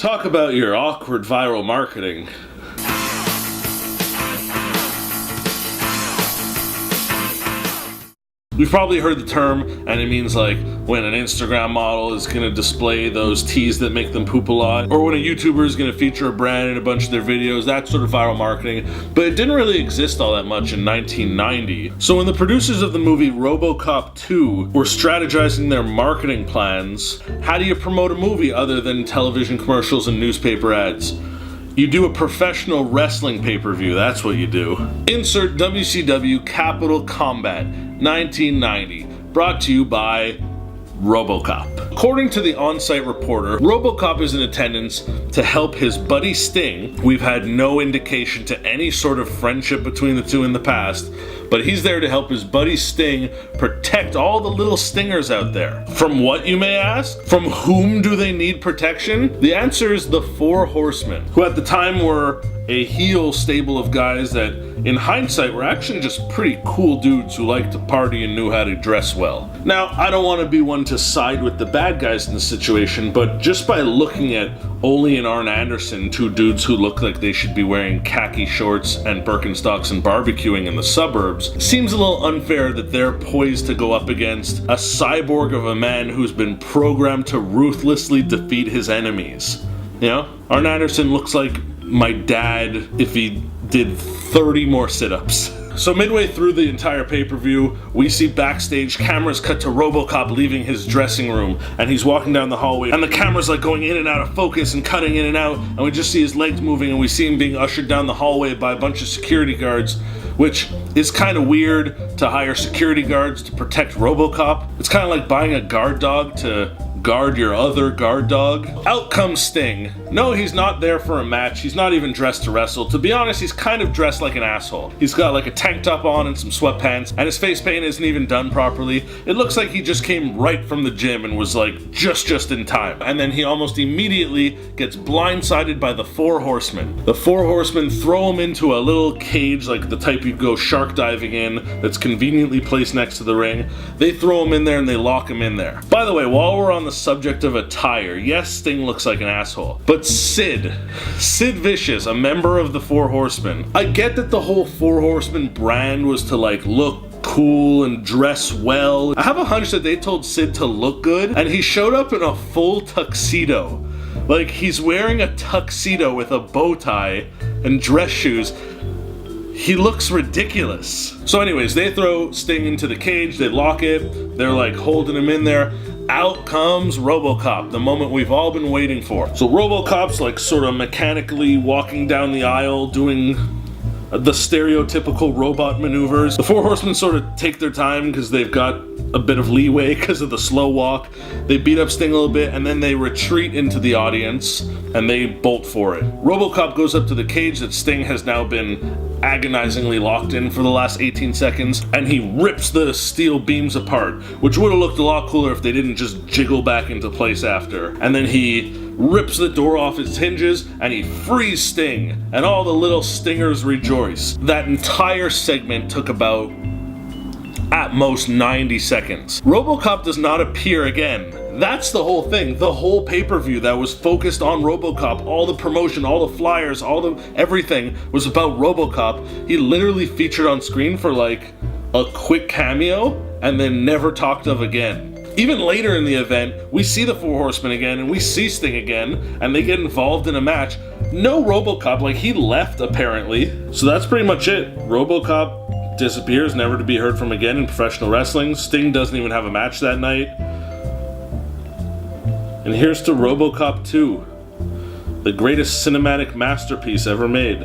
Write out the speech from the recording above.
Talk about your awkward viral marketing. You've probably heard the term, and it means like when an Instagram model is going to display those teas that make them poop a lot, or when a YouTuber is going to feature a brand in a bunch of their videos, that sort of viral marketing. But it didn't really exist all that much in 1990. So when the producers of the movie Robocop 2 were strategizing their marketing plans, how do you promote a movie other than television commercials and newspaper ads? You do a professional wrestling pay-per-view, that's what you do. Insert WCW Capital Combat 1990, brought to you by Robocop. According to the on-site reporter, Robocop is in attendance to help his buddy Sting. We've had no indication to any sort of friendship between the two in the past, but he's there to help his buddy Sting protect all the little stingers out there. From what, you may ask? From whom do they need protection? The answer is the Four Horsemen, who at the time were a heel stable of guys that, in hindsight, were actually just pretty cool dudes who liked to party and knew how to dress well. Now, I don't want to be one to side with the bad guys in the situation, but just by looking at Ole and Arn Anderson, two dudes who look like they should be wearing khaki shorts and Birkenstocks and barbecuing in the suburbs, seems a little unfair that they're poised to go up against a cyborg of a man who's been programmed to ruthlessly defeat his enemies. You know, Arn Anderson looks like my dad if he did 30 more sit-ups. So midway through the entire pay-per-view, we see backstage cameras cut to Robocop leaving his dressing room, and he's walking down the hallway, and the camera's like going in and out of focus and cutting in and out, and we just see his legs moving, and we see him being ushered down the hallway by a bunch of security guards, which is kind of weird to hire security guards to protect Robocop. It's kind of like buying a guard dog to guard your other guard dog. Out comes Sting. No, he's not there for a match. He's not even dressed to wrestle. To be honest, he's kind of dressed like an asshole. He's got like a tank top on and some sweatpants, and his face paint isn't even done properly. It looks like he just came right from the gym and was like just in time. And then he almost immediately gets blindsided by the Four Horsemen. The Four Horsemen throw him into a little cage like the type you'd go shark diving in that's conveniently placed next to the ring. They throw him in there and they lock him in there. By the way, while we're on the subject of attire, yes, Sting looks like an asshole, but Sid Vicious, a member of the Four Horsemen, I get that the whole Four Horsemen brand was to like look cool and dress well. I have a hunch that they told Sid to look good, and he showed up in a full tuxedo. Like, he's wearing a tuxedo with a bow tie and dress shoes. He looks ridiculous. So anyways, they throw Sting into the cage, they lock it, they're like holding him in there. Out comes Robocop, the moment we've all been waiting for. So Robocop's like sort of mechanically walking down the aisle, doing the stereotypical robot maneuvers. The Four Horsemen sort of take their time because they've got a bit of leeway because of the slow walk. They beat up Sting a little bit, and then they retreat into the audience and they bolt for it. Robocop goes up to the cage that Sting has now been agonizingly locked in for the last 18 seconds, and he rips the steel beams apart, which would have looked a lot cooler if they didn't just jiggle back into place after. And then he rips the door off its hinges and he frees Sting, and all the little stingers rejoice. That entire segment took about at most 90 seconds. Robocop does not appear again. That's the whole thing. The whole pay-per-view that was focused on Robocop, all the promotion, all the flyers, everything was about Robocop. He literally featured on screen for like a quick cameo and then never talked of again. Even later in the event, we see the Four Horsemen again and we see Sting again, and they get involved in a match. No Robocop, like he left apparently. So that's pretty much it. Robocop disappears, never to be heard from again in professional wrestling. Sting doesn't even have a match that night. And here's to Robocop 2, the greatest cinematic masterpiece ever made.